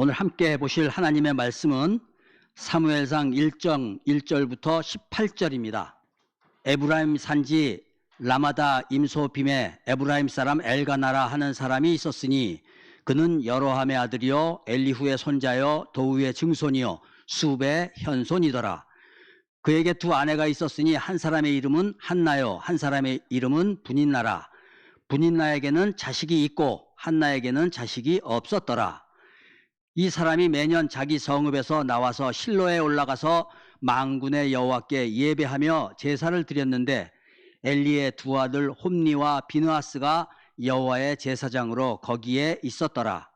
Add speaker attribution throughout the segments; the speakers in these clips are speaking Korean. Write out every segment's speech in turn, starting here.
Speaker 1: 오늘 함께 보실 하나님의 말씀은 사무엘상 1장 1절부터 18절입니다. 에브라임 산지 라마다 임소빔에 에브라임 사람 엘가나라 하는 사람이 있었으니 그는 여로함의 아들이요 엘리후의 손자요 도우의 증손이요 수베의 현손이더라. 그에게 두 아내가 있었으니 한 사람의 이름은 한나요 한 사람의 이름은 분인나라. 분인나에게는 자식이 있고 한나에게는 자식이 없었더라. 이 사람이 매년 자기 성읍에서 나와서 실로에 올라가서 만군의 여호와께 예배하며 제사를 드렸는데 엘리의 두 아들 홈니와 비느하스가 여호와의 제사장으로 거기에 있었더라.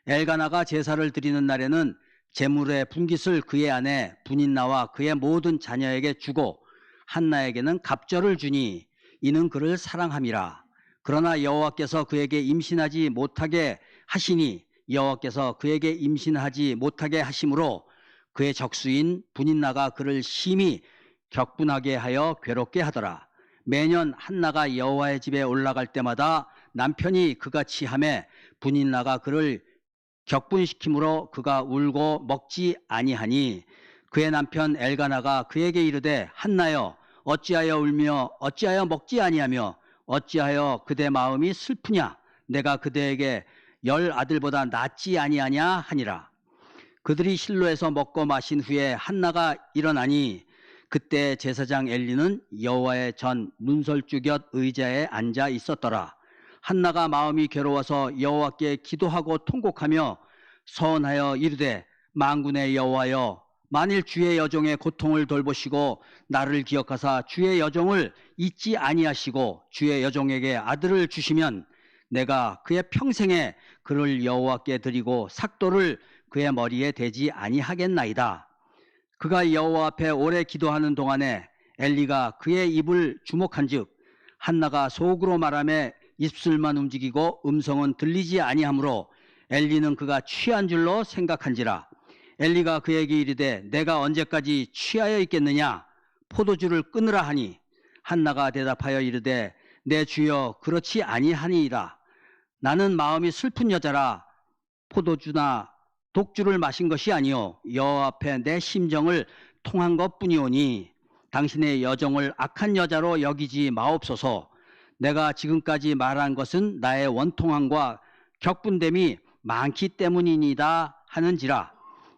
Speaker 1: 엘가나가 제사를 드리는 날에는 제물의 분깃을 그의 아내 분인나와 그의 모든 자녀에게 주고 한나에게는 갑절을 주니 이는 그를 사랑함이라. 그러나 여호와께서 그에게 임신하지 못하게 하시니 여호와께서 그에게 임신하지 못하게 하심으로 그의 적수인 분인나가 그를 심히 격분하게 하여 괴롭게 하더라. 매년 한나가 여호와의 집에 올라갈 때마다 남편이 그같이 하매 분인나가 그를 격분시키므로 그가 울고 먹지 아니하니 그의 남편 엘가나가 그에게 이르되 한나여 어찌하여 울며 어찌하여 먹지 아니하며 어찌하여 그대 마음이 슬프냐 내가 그대에게 10 아들보다 낫지 아니하냐 하니라. 그들이 실로에서 먹고 마신 후에 한나가 일어나니 그때 제사장 엘리는 여호와의 전 문설주 곁 의자에 앉아 있었더라. 한나가 마음이 괴로워서 여호와께 기도하고 통곡하며 서원하여 이르되 만군의 여호와여 만일 주의 여종의 고통을 돌보시고 나를 기억하사 주의 여종을 잊지 아니하시고 주의 여종에게 아들을 주시면 내가 그의 평생에 그를 여호와께 드리고 삭도를 그의 머리에 대지 아니하겠나이다. 그가 여호와 앞에 오래 기도하는 동안에 엘리가 그의 입을 주목한즉 한나가 속으로 말하며 입술만 움직이고 음성은 들리지 아니하므로 엘리는 그가 취한 줄로 생각한지라. 엘리가 그에게 이르되 내가 언제까지 취하여 있겠느냐 포도주를 끊으라 하니 한나가 대답하여 이르되 내 주여 그렇지 아니하니이다. 나는 마음이 슬픈 여자라 포도주나 독주를 마신 것이 아니요 여호와 앞에 내 심정을 통한 것뿐이오니 당신의 여정을 악한 여자로 여기지 마옵소서. 내가 지금까지 말한 것은 나의 원통함과 격분됨이 많기 때문이니다 하는지라.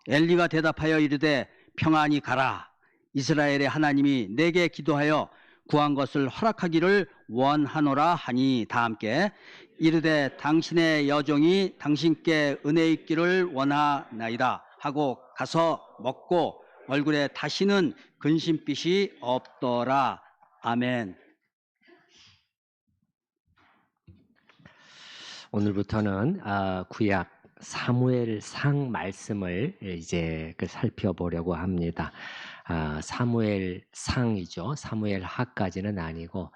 Speaker 1: 엘리가 대답하여 이르되 평안히 가라. 이스라엘의 하나님이 내게 기도하여 구한 것을 허락하기를 원하노라 하니 다 함께 이르되 당신의 여종이 당신께 은혜 있기를 원하나이다 하고 가서 먹고 얼굴에 다시는 근심빛이 없더라. 아멘.
Speaker 2: 오늘부터는 구약 사무엘상 말씀을 이제 살펴보려고 합니다. 사무엘상이죠. 사무엘하까지는 아니고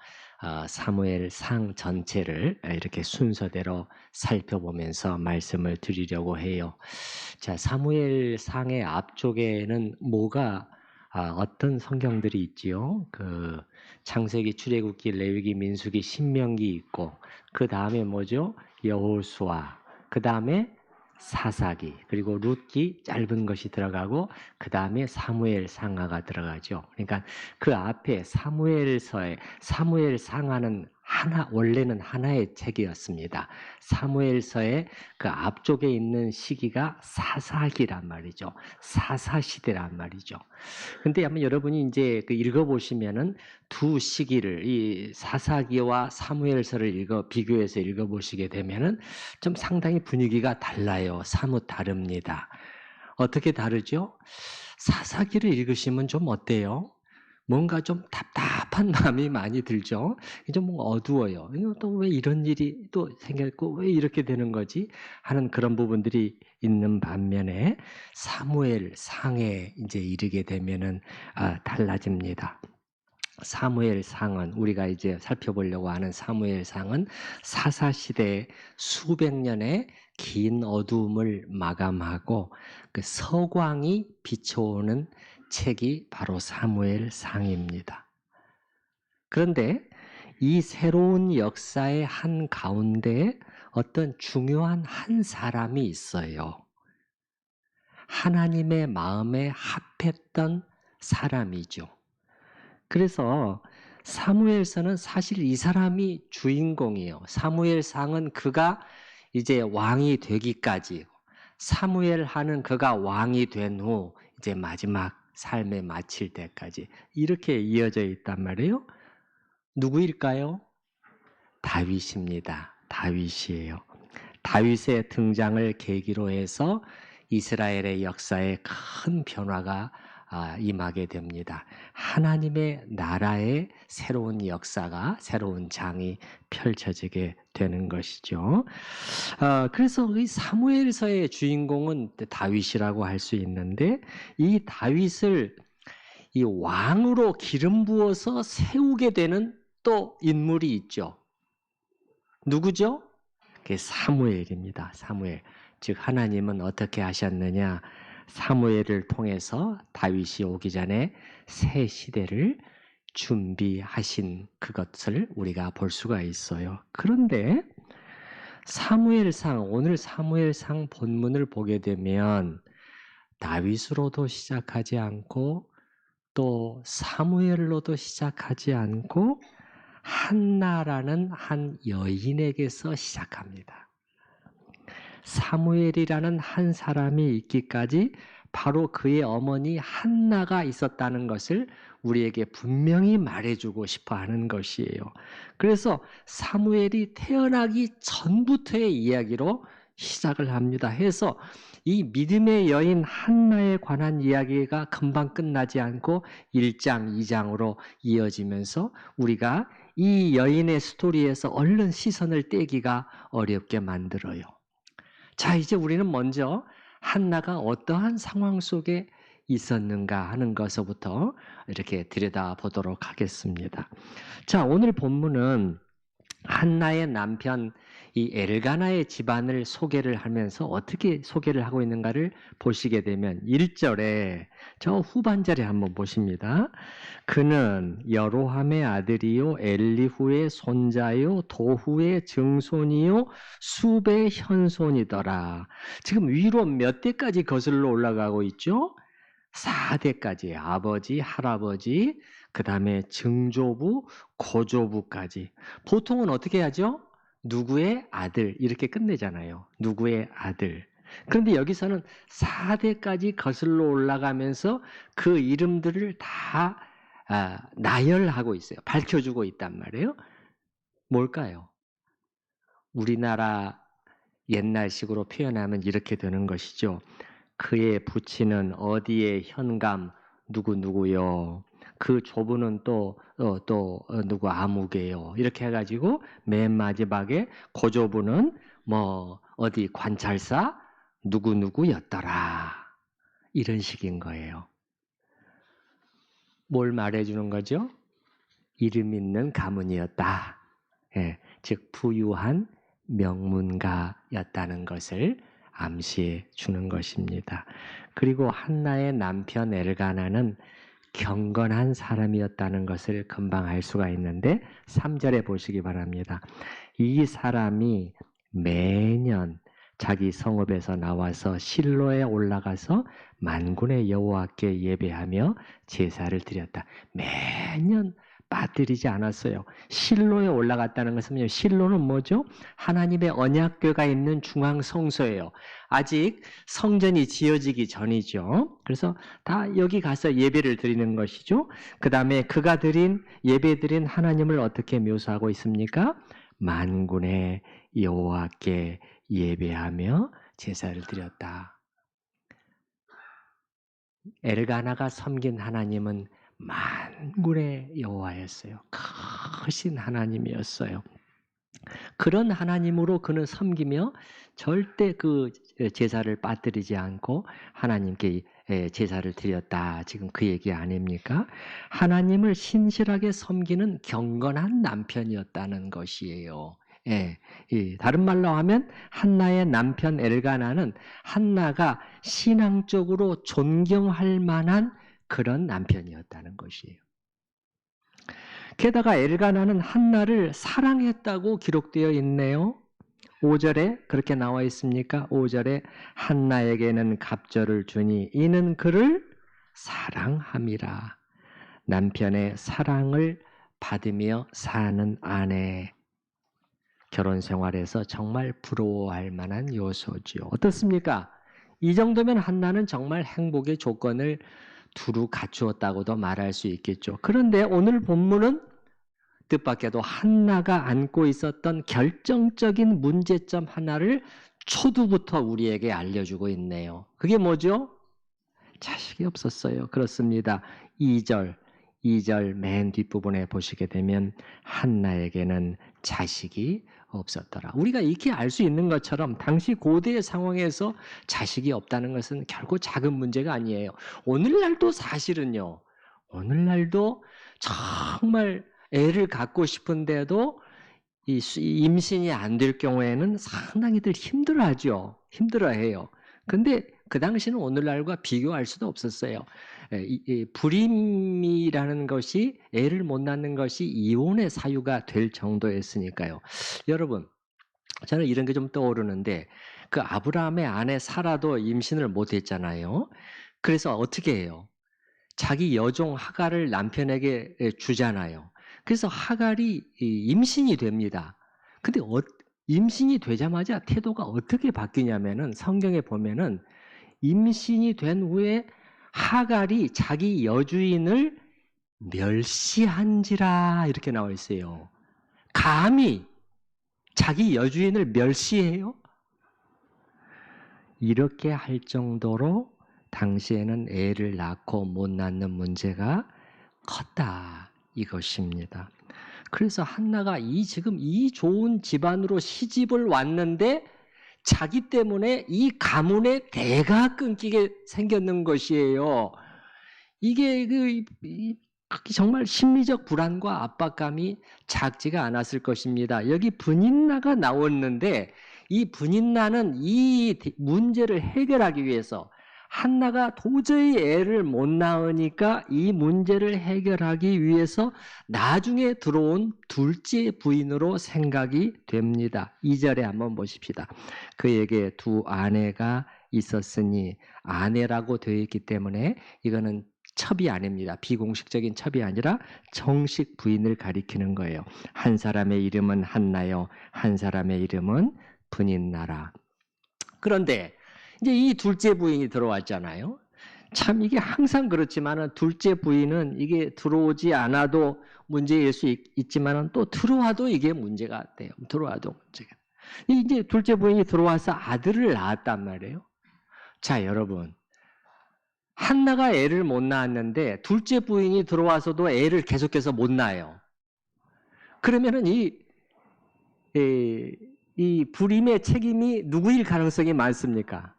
Speaker 2: 사무엘상 전체를 이렇게 순서대로 살펴보면서 말씀을 드리려고 해요. 자, 사무엘상의 앞쪽에는 뭐가 어떤 성경들이 있지요? 그 창세기, 출애굽기, 레위기, 민수기, 신명기 있고 그 다음에 뭐죠? 여호수아, 그 다음에 사사기, 그리고 룻기 짧은 것이 들어가고 그 다음에 사무엘상하가 들어가죠. 그러니까 그 앞에 사무엘상하는 원래는 하나의 책이었습니다. 사무엘서의 그 앞쪽에 있는 시기가 사사기란 말이죠. 사사시대란 말이죠. 근데 아마 여러분이 이제 읽어보시면은 두 시기를 이 사사기와 사무엘서를 비교해서 읽어보시게 되면은 좀 상당히 분위기가 달라요. 사뭇 다릅니다. 어떻게 다르죠? 사사기를 읽으시면 좀 어때요? 뭔가 좀 답답한 마음이 많이 들죠. 좀 뭔가 어두워요. 또 왜 이런 일이 또 생겼고 왜 이렇게 되는 거지 하는 그런 부분들이 있는 반면에 사무엘상에 이제 이르게 되면은 달라집니다. 사무엘상은 우리가 이제 살펴보려고 하는 사무엘상은 사사시대의 수백 년의 긴 어두움을 마감하고 그 서광이 비춰오는 책이 바로 사무엘상입니다. 그런데 이 새로운 역사의 한 가운데 어떤 중요한 한 사람이 있어요. 하나님의 마음에 합했던 사람이죠. 그래서 사무엘서는 사실 이 사람이 주인공이에요. 사무엘상은 그가 이제 왕이 되기까지, 사무엘 하는 그가 왕이 된 후 이제 마지막 삶에 마칠 때까지 이렇게 이어져 있단 말이에요. 누구일까요? 다윗입니다. 다윗이에요. 다윗의 등장을 계기로 해서 이스라엘의 역사에 큰 변화가 임하게 됩니다. 하나님의 나라의 새로운 역사가, 새로운 장이 펼쳐지게 되는 것이죠. 그래서 이 사무엘서의 주인공은 다윗이라고 할 수 있는데, 이 다윗을 이 왕으로 기름 부어서 세우게 되는 또 인물이 있죠. 누구죠? 그게 사무엘입니다. 사무엘. 즉 하나님은 어떻게 하셨느냐? 사무엘을 통해서 다윗이 오기 전에 새 시대를 준비하신 그것을 우리가 볼 수가 있어요. 그런데 사무엘상, 오늘 사무엘상 본문을 보게 되면 다윗으로도 시작하지 않고 또 사무엘로도 시작하지 않고 한나라는 한 여인에게서 시작합니다. 사무엘이라는 한 사람이 있기까지 바로 그의 어머니 한나가 있었다는 것을 우리에게 분명히 말해주고 싶어 하는 것이에요. 그래서 사무엘이 태어나기 전부터의 이야기로 시작을 합니다. 해서 이 믿음의 여인 한나에 관한 이야기가 금방 끝나지 않고 1장, 2장으로 이어지면서 우리가 이 여인의 스토리에서 얼른 시선을 떼기가 어렵게 만들어요. 자, 이제 우리는 먼저 한나가 어떠한 상황 속에 있었는가 하는 것부터 이렇게 들여다보도록 하겠습니다. 자, 오늘 본문은 한나의 남편 이 엘가나의 집안을 소개를 하면서 어떻게 소개를 하고 있는가를 보시게 되면 1절에 저 후반절에 한번 보십니다. 그는 여로함의 아들이요 엘리후의 손자요 도후의 증손이요 수베의 현손이더라. 지금 위로 몇 대까지 거슬러 올라가고 있죠? 4대까지 아버지, 할아버지, 그 다음에 증조부, 고조부까지. 보통은 어떻게 하죠? 누구의 아들 이렇게 끝내잖아요. 누구의 아들. 그런데 여기서는 4대까지 거슬러 올라가면서 그 이름들을 다 나열하고 있어요. 밝혀주고 있단 말이에요. 뭘까요? 우리나라 옛날식으로 표현하면 이렇게 되는 것이죠. 그의 부친은 어디에 현감 누구누구요. 그 조부는 또 누구 아무개요. 이렇게 해가지고 맨 마지막에 고조부는 뭐 어디 관찰사 누구누구였더라. 이런 식인 거예요. 뭘 말해주는 거죠? 이름 있는 가문이었다. 예, 즉 부유한 명문가였다는 것을 암시해 주는 것입니다. 그리고 한나의 남편 엘가나는 경건한 사람이었다는 것을 금방 알 수가 있는데 3절에 보시기 바랍니다. 이 사람이 매년 자기 성읍에서 나와서 실로에 올라가서 만군의 여호와께 예배하며 제사를 드렸다. 매년 빠뜨리지 않았어요. 실로에 올라갔다는 것은 실로는 뭐죠? 하나님의 언약궤가 있는 중앙 성소예요. 아직 성전이 지어지기 전이죠. 그래서 다 여기 가서 예배를 드리는 것이죠. 그 다음에 그가 드린 예배 드린 하나님을 어떻게 묘사하고 있습니까? 만군의 여호와께 예배하며 제사를 드렸다. 엘가나가 섬긴 하나님은 만군의 여호와였어요. 크신 하나님이었어요. 그런 하나님으로 그는 섬기며 절대 그 제사를 빠뜨리지 않고 하나님께 제사를 드렸다. 지금 그 얘기 아닙니까? 하나님을 신실하게 섬기는 경건한 남편이었다는 것이에요. 예, 다른 말로 하면 한나의 남편 엘가나는 한나가 신앙적으로 존경할 만한 그런 남편이었다는 것이에요. 게다가 엘가나는 한나를 사랑했다고 기록되어 있네요. 5절에 그렇게 나와 있습니까? 5절에 한나에게는 갑절을 주니 이는 그를 사랑함이라. 남편의 사랑을 받으며 사는 아내. 결혼 생활에서 정말 부러워할 만한 요소지요. 어떻습니까? 이 정도면 한나는 정말 행복의 조건을 두루 갖추었다고도 말할 수 있겠죠. 그런데 오늘 본문은 뜻밖에도 한나가 안고 있었던 결정적인 문제점 하나를 초두부터 우리에게 알려주고 있네요. 그게 뭐죠? 자식이 없었어요. 그렇습니다. 2절 맨 뒷부분에 보시게 되면 한나에게는 자식이 없었더라. 우리가 익히 알 수 있는 것처럼 당시 고대의 상황에서 자식이 없다는 것은 결코 작은 문제가 아니에요. 오늘날도 사실은요. 오늘날도 정말 애를 갖고 싶은데도 이 임신이 안 될 경우에는 상당히들 힘들어하죠. 힘들어해요. 근데 그 당시는 오늘날과 비교할 수도 없었어요. 불임이라는 것이 애를 못 낳는 것이 이혼의 사유가 될 정도였으니까요. 여러분, 저는 이런 게 좀 떠오르는데 그 아브라함의 아내 사라도 임신을 못 했잖아요. 그래서 어떻게 해요? 자기 여종 하갈을 남편에게 주잖아요. 그래서 하갈이 임신이 됩니다. 근데 임신이 되자마자 태도가 어떻게 바뀌냐면은 성경에 보면은 임신이 된 후에 하갈이 자기 여주인을 멸시한지라 이렇게 나와 있어요. 감히 자기 여주인을 멸시해요? 이렇게 할 정도로 당시에는 애를 낳고 못 낳는 문제가 컸다 이것입니다. 그래서 한나가 지금 이 좋은 집안으로 시집을 왔는데 자기 때문에 이 가문의 대가 끊기게 생겼는 것이에요. 이게 정말 심리적 불안과 압박감이 작지가 않았을 것입니다. 여기 분인나가 나왔는데 이 분인나는 이 문제를 해결하기 위해서 한나가 도저히 애를 못 낳으니까 이 문제를 해결하기 위해서 나중에 들어온 둘째 부인으로 생각이 됩니다. 2절에 한번 보십시다. 그에게 두 아내가 있었으니 아내라고 되어 있기 때문에 이거는 첩이 아닙니다. 비공식적인 첩이 아니라 정식 부인을 가리키는 거예요. 한 사람의 이름은 한나요. 한 사람의 이름은 분인나라. 그런데 이제 이 둘째 부인이 들어왔잖아요. 참 이게 항상 그렇지만은 둘째 부인은 이게 들어오지 않아도 문제일 수 있지만은 또 들어와도 이게 문제가 돼요. 들어와도 문제가. 이제 둘째 부인이 들어와서 아들을 낳았단 말이에요. 자, 여러분. 한나가 애를 못 낳았는데 둘째 부인이 들어와서도 애를 계속해서 못 낳아요. 그러면은 이 불임의 책임이 누구일 가능성이 많습니까?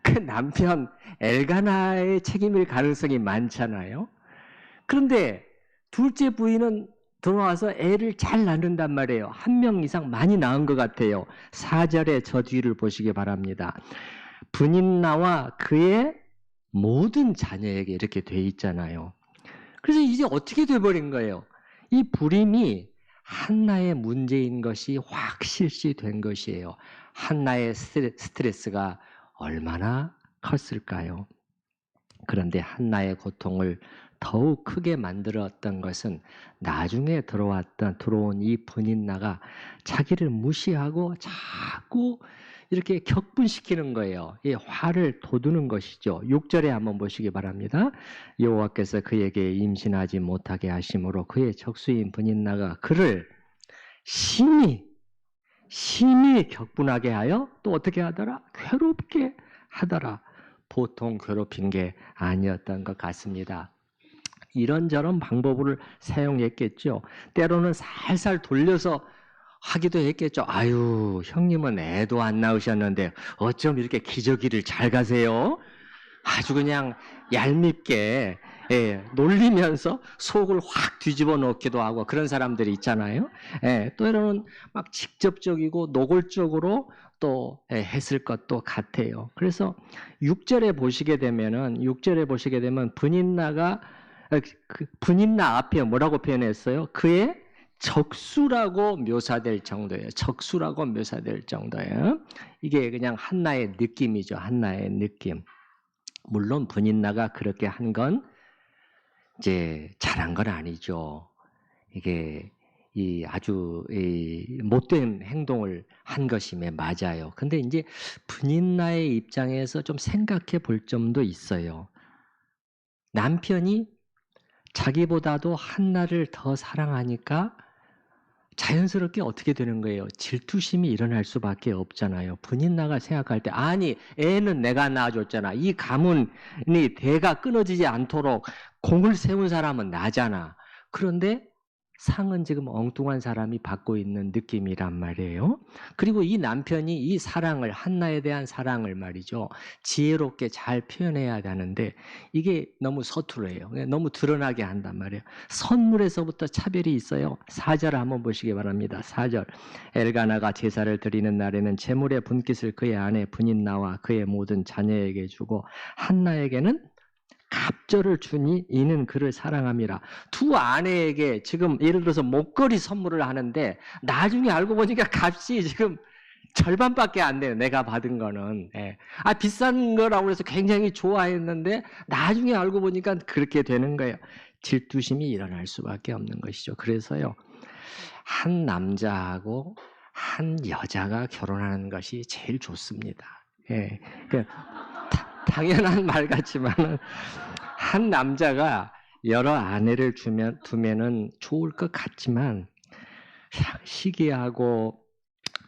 Speaker 2: 그 남편 엘가나의 책임일 가능성이 많잖아요. 그런데 둘째 부인은 들어와서 애를 잘 낳는단 말이에요. 한 명 이상 많이 낳은 것 같아요. 4절에 저 뒤를 보시기 바랍니다. 분인나와 그의 모든 자녀에게 이렇게 돼 있잖아요. 그래서 이제 어떻게 돼버린 거예요? 이 불임이 한나의 문제인 것이 확 실시된 것이에요. 한나의 스트레스가 얼마나 컸을까요? 그런데 한나의 고통을 더욱 크게 만들었던 것은 나중에 들어온 이 분인나가 자기를 무시하고 자꾸 이렇게 격분시키는 거예요. 이 화를 돋우는 것이죠. 6절에 한번 보시기 바랍니다. 여호와께서 그에게 임신하지 못하게 하심으로 그의 적수인 분인나가 그를 심히 격분하게 하여 또 어떻게 하더라? 괴롭게 하더라. 보통 괴롭힌 게 아니었던 것 같습니다. 이런저런 방법을 사용했겠죠. 때로는 살살 돌려서 하기도 했겠죠. 아유, 형님은 애도 안 낳으셨는데 어쩜 이렇게 기저귀를 잘 가세요? 아주 그냥 얄밉게 놀리면서 속을 확 뒤집어 놓기도 하고 그런 사람들이 있잖아요. 때로는 막 직접적이고 노골적으로 또 했을 것도 같아요. 그래서 6절에 보시게 되면 분인나 앞에 뭐라고 표현했어요? 그의 적수라고 묘사될 정도예요. 적수라고 묘사될 정도예요. 이게 그냥 한나의 느낌이죠. 한나의 느낌. 물론 분인나가 그렇게 한 건 이제 잘한 건 아니죠. 이게 이 아주 못된 행동을 한 것임에 맞아요. 근데 이제 분인나의 입장에서 좀 생각해 볼 점도 있어요. 남편이 자기보다도 한나를 더 사랑하니까 자연스럽게 어떻게 되는 거예요? 질투심이 일어날 수밖에 없잖아요. 분인나가 생각할 때 아니 애는 내가 낳아줬잖아. 이 가문이 대가 끊어지지 않도록 공을 세운 사람은 나잖아. 그런데 상은 지금 엉뚱한 사람이 받고 있는 느낌이란 말이에요. 그리고 이 남편이 이 사랑을, 한나에 대한 사랑을 말이죠, 지혜롭게 잘 표현해야 하는데 이게 너무 서투르해요. 너무 드러나게 한단 말이에요. 선물에서부터 차별이 있어요. 4절 한번 보시기 바랍니다. 4절. 엘가나가 제사를 드리는 날에는 제물의 분깃을 그의 아내 분인나와 그의 모든 자녀에게 주고 한나에게는 갑절을 주니 이는 그를 사랑함이라. 두 아내에게 지금 예를 들어서 목걸이 선물을 하는데 나중에 알고 보니까 값이 지금 절반밖에 안 돼요. 내가 받은 거는. 예. 비싼 거라고 해서 굉장히 좋아했는데 나중에 알고 보니까 그렇게 되는 거예요. 질투심이 일어날 수밖에 없는 것이죠. 그래서요, 한 남자하고 한 여자가 결혼하는 것이 제일 좋습니다. 예. 당연한 말 같지만은 한 남자가 여러 아내를 두면은 좋을 것 같지만 시기하고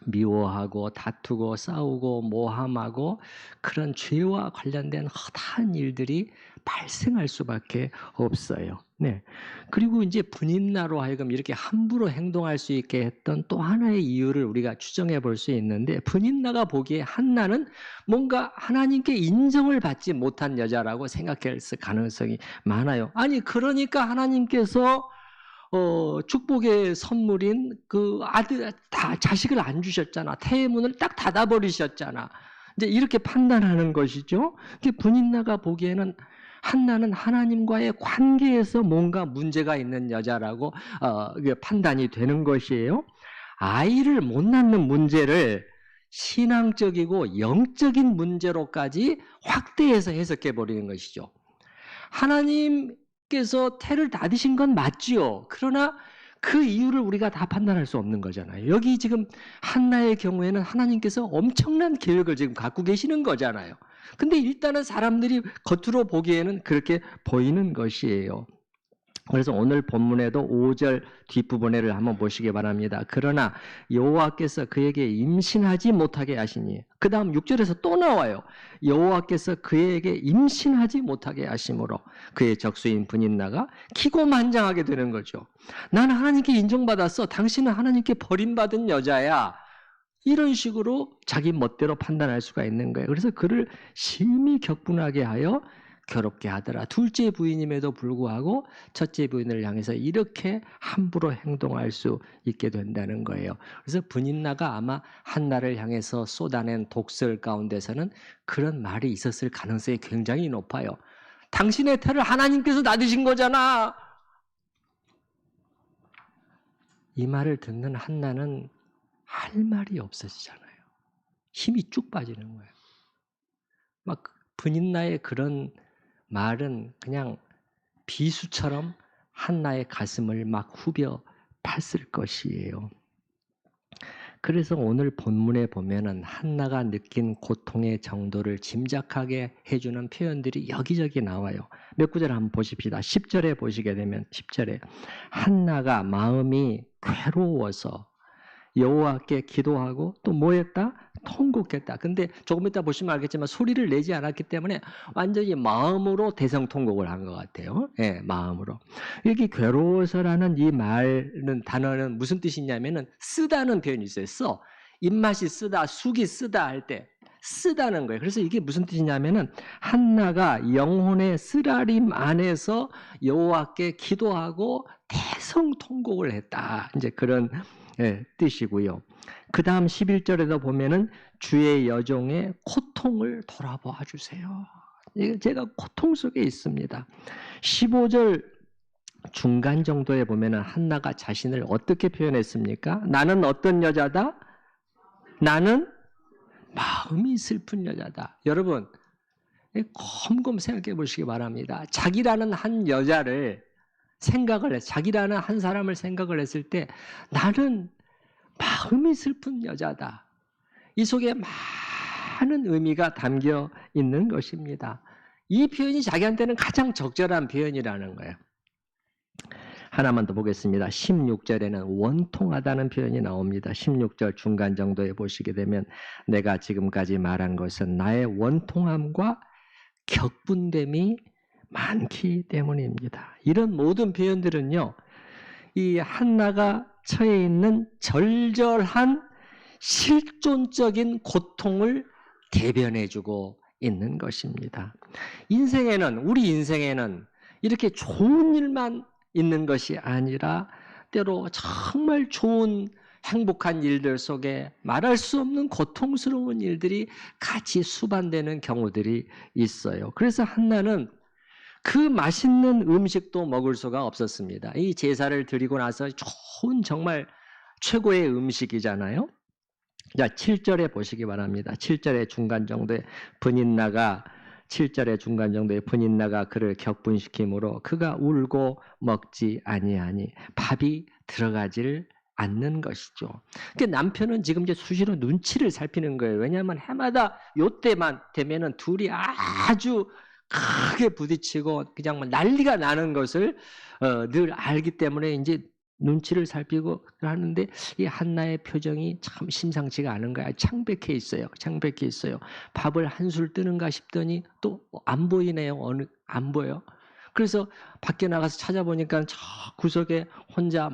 Speaker 2: 미워하고 다투고 싸우고 모함하고 그런 죄와 관련된 허다한 일들이 발생할 수밖에 없어요. 네. 그리고 이제 분인나로 하여금 이렇게 함부로 행동할 수 있게 했던 또 하나의 이유를 우리가 추정해 볼 수 있는데, 분인나가 보기에 한나는 뭔가 하나님께 인정을 받지 못한 여자라고 생각할 가능성이 많아요. 아니 그러니까 하나님께서 축복의 선물인 그 아들, 자식을 안 주셨잖아. 태의 문을 딱 닫아버리셨잖아. 이제 이렇게 판단하는 것이죠. 분인나가 보기에는 한나는 하나님과의 관계에서 뭔가 문제가 있는 여자라고 판단이 되는 것이에요. 아이를 못 낳는 문제를 신앙적이고 영적인 문제로까지 확대해서 해석해 버리는 것이죠. 하나님께서 태를 닫으신 건 맞지요. 그러나 그 이유를 우리가 다 판단할 수 없는 거잖아요. 여기 지금 한나의 경우에는 하나님께서 엄청난 계획을 지금 갖고 계시는 거잖아요. 근데 일단은 사람들이 겉으로 보기에는 그렇게 보이는 것이에요. 그래서 오늘 본문에도 5절 뒷부분에를 한번 보시기 바랍니다. 그러나 여호와께서 그에게 임신하지 못하게 하시니, 그 다음 6절에서 또 나와요. 여호와께서 그에게 임신하지 못하게 하심으로 그의 적수인 분인나가 기고만장하게 되는 거죠. 나는 하나님께 인정받았어. 당신은 하나님께 버림받은 여자야. 이런 식으로 자기 멋대로 판단할 수가 있는 거예요. 그래서 그를 심히 격분하게 하여 괴롭게 하더라. 둘째 부인임에도 불구하고 첫째 부인을 향해서 이렇게 함부로 행동할 수 있게 된다는 거예요. 그래서 분인나가 아마 한나를 향해서 쏟아낸 독설 가운데서는 그런 말이 있었을 가능성이 굉장히 높아요. 당신의 태를 하나님께서 놔두신 거잖아. 이 말을 듣는 한나는 할 말이 없어지잖아요. 힘이 쭉 빠지는 거예요. 막 분인나의 그런 말은 그냥 비수처럼 한나의 가슴을 막 후벼 팠을 것이에요. 그래서 오늘 본문에 보면은 한나가 느낀 고통의 정도를 짐작하게 해주는 표현들이 여기저기 나와요. 몇 구절 한번 보십시다. 10절에 보시게 되면 10절에 한나가 마음이 괴로워서 여호와께 기도하고 또 뭐했다? 통곡했다. 근데 조금 이따 보시면 알겠지만 소리를 내지 않았기 때문에 완전히 마음으로 대성통곡을 한 것 같아요. 예, 마음으로. 여기 괴로워서라는 이 단어는 무슨 뜻이냐면은 쓰다는 표현이 있어요. 써. 입맛이 쓰다, 숙이 쓰다 할 때 쓰다는 거예요. 그래서 이게 무슨 뜻이냐면은 한나가 영혼의 쓰라림 안에서 여호와께 기도하고 대성통곡을 했다. 이제 그런 뜻이고요. 그 다음 11절에도 보면은 주의 여종의 고통을 돌아봐 주세요. 제가 고통 속에 있습니다. 15절 중간 정도에 보면은 한나가 자신을 어떻게 표현했습니까? 나는 어떤 여자다? 나는 마음이 슬픈 여자다. 여러분, 곰곰 생각해 보시기 바랍니다. 자기라는 한 여자를 자기라는 한 사람을 생각을 했을 때 나는 마음이 슬픈 여자다. 이 속에 많은 의미가 담겨 있는 것입니다. 이 표현이 자기한테는 가장 적절한 표현이라는 거예요. 하나만 더 보겠습니다. 16절에는 원통하다는 표현이 나옵니다. 16절 중간 정도에 보시게 되면 내가 지금까지 말한 것은 나의 원통함과 격분됨이 많기 때문입니다. 이런 모든 표현들은요, 이 한나가 처해 있는 절절한 실존적인 고통을 대변해주고 있는 것입니다. 우리 인생에는 이렇게 좋은 일만 있는 것이 아니라 때로 정말 좋은 행복한 일들 속에 말할 수 없는 고통스러운 일들이 같이 수반되는 경우들이 있어요. 그래서 한나는 그 맛있는 음식도 먹을 수가 없었습니다. 이 제사를 드리고 나서 좋은 정말 최고의 음식이잖아요. 자, 7절에 보시기 바랍니다. 7절의 중간 정도에 분인나가 7절의 중간 정도에 분인나가 그를 격분시키므로 그가 울고 먹지 아니하니 밥이 들어가지를 않는 것이죠. 그러니까 남편은 지금 이제 수시로 눈치를 살피는 거예요. 왜냐하면 해마다 요때만 되면은 둘이 아주 크게 부딪히고 그냥 뭐 난리가 나는 것을 늘 알기 때문에 이제 눈치를 살피고 하는데 이 한나의 표정이 참 심상치가 않은 거야. 창백해 있어요. 창백해 있어요. 밥을 한술 뜨는가 싶더니 또 안 보이네요. 안 보여. 그래서 밖에 나가서 찾아보니까 저 구석에 혼자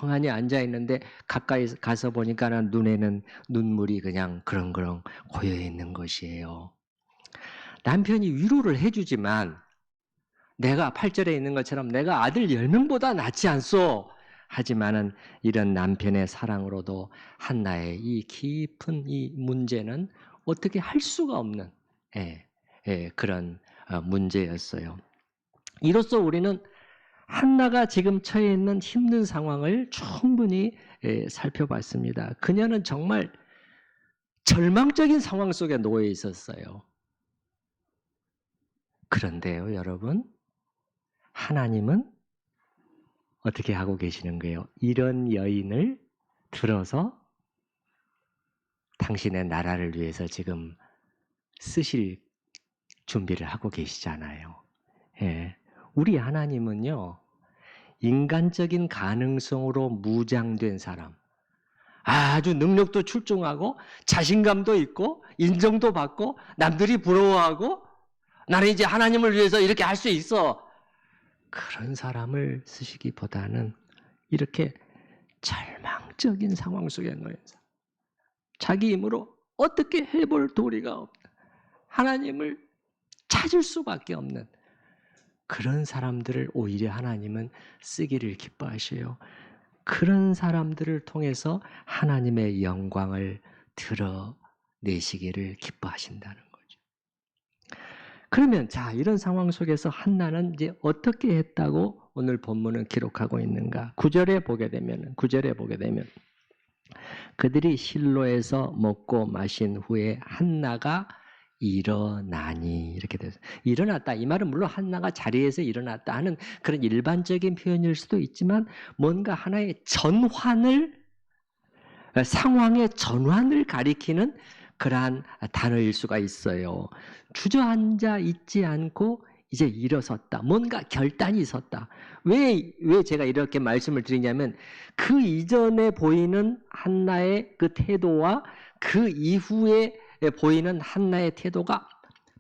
Speaker 2: 멍하니 앉아 있는데 가까이 가서 보니까 눈에는 눈물이 그냥 그렁그렁 고여 있는 것이에요. 남편이 위로를 해주지만 내가 8절에 있는 것처럼 내가 아들 10명보다 낫지 않소. 하지만은 이런 남편의 사랑으로도 한나의 이 깊은 이 문제는 어떻게 할 수가 없는 그런 문제였어요. 이로써 우리는 한나가 지금 처해 있는 힘든 상황을 충분히 살펴봤습니다. 그녀는 정말 절망적인 상황 속에 놓여 있었어요. 그런데요, 여러분, 하나님은 어떻게 하고 계시는 거예요? 이런 여인을 들어서 당신의 나라를 위해서 지금 쓰실 준비를 하고 계시잖아요. 예. 우리 하나님은요, 인간적인 가능성으로 무장된 사람, 아주 능력도 출중하고 자신감도 있고 인정도 받고 남들이 부러워하고 나는 이제 하나님을 위해서 이렇게 할 수 있어. 그런 사람을 쓰시기보다는 이렇게 절망적인 상황 속에 놓여서 자기 힘으로 어떻게 해볼 도리가 없는 하나님을 찾을 수밖에 없는 그런 사람들을 오히려 하나님은 쓰기를 기뻐하셔요. 그런 사람들을 통해서 하나님의 영광을 드러내시기를 기뻐하신다는 거죠. 그러면 자, 이런 상황 속에서 한나는 이제 어떻게 했다고 오늘 본문은 기록하고 있는가? 9절에 보게 되면 그들이 실로에서 먹고 마신 후에 한나가 일어나니 이렇게 돼서 일어났다. 이 말은 물론 한나가 자리에서 일어났다 하는 그런 일반적인 표현일 수도 있지만 뭔가 하나의 상황의 전환을 가리키는 그러한 단어일 수가 있어요. 주저앉아 있지 않고 이제 일어섰다. 뭔가 결단이 섰다. 왜 제가 이렇게 말씀을 드리냐면 그 이전에 보이는 한나의 그 태도와 그 이후에 보이는 한나의 태도가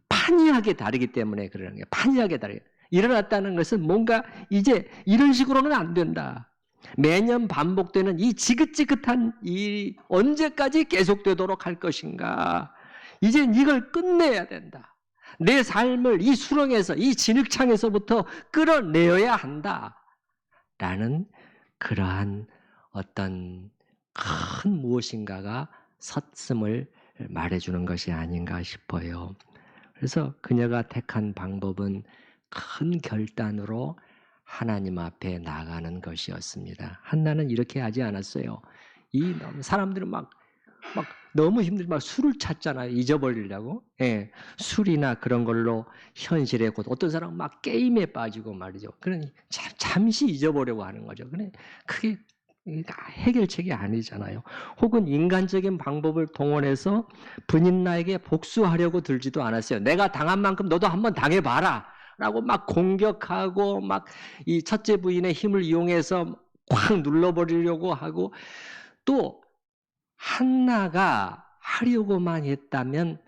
Speaker 2: 판이하게 다르기 때문에 그러는 거예요. 판이하게 다르게. 일어났다는 것은 뭔가 이제 이런 식으로는 안 된다. 매년 반복되는 이 지긋지긋한 일이 언제까지 계속되도록 할 것인가? 이젠 이걸 끝내야 된다. 내 삶을 이 수렁에서, 이 진흙창에서부터 끌어내어야 한다. 라는 그러한 어떤 큰 무엇인가가 섰음을 말해주는 것이 아닌가 싶어요. 그래서 그녀가 택한 방법은 큰 결단으로 하나님 앞에 나가는 것이었습니다. 한나는 이렇게 하지 않았어요. 이 사람들은 막 너무 힘들게 막 술을 찾잖아요. 잊어버리려고. 예, 술이나 그런 걸로 현실에 곧 어떤 사람은 막 게임에 빠지고 말이죠. 그러니 잠시 잊어보려고 하는 거죠. 그래 그게 해결책이 아니잖아요. 혹은 인간적인 방법을 동원해서 분인나에게 복수하려고 들지도 않았어요. 내가 당한 만큼 너도 한번 당해봐라 라고 막 공격하고 막 이 첫째 부인의 힘을 이용해서 확 눌러버리려고 하고, 또 한나가 하려고만 했다면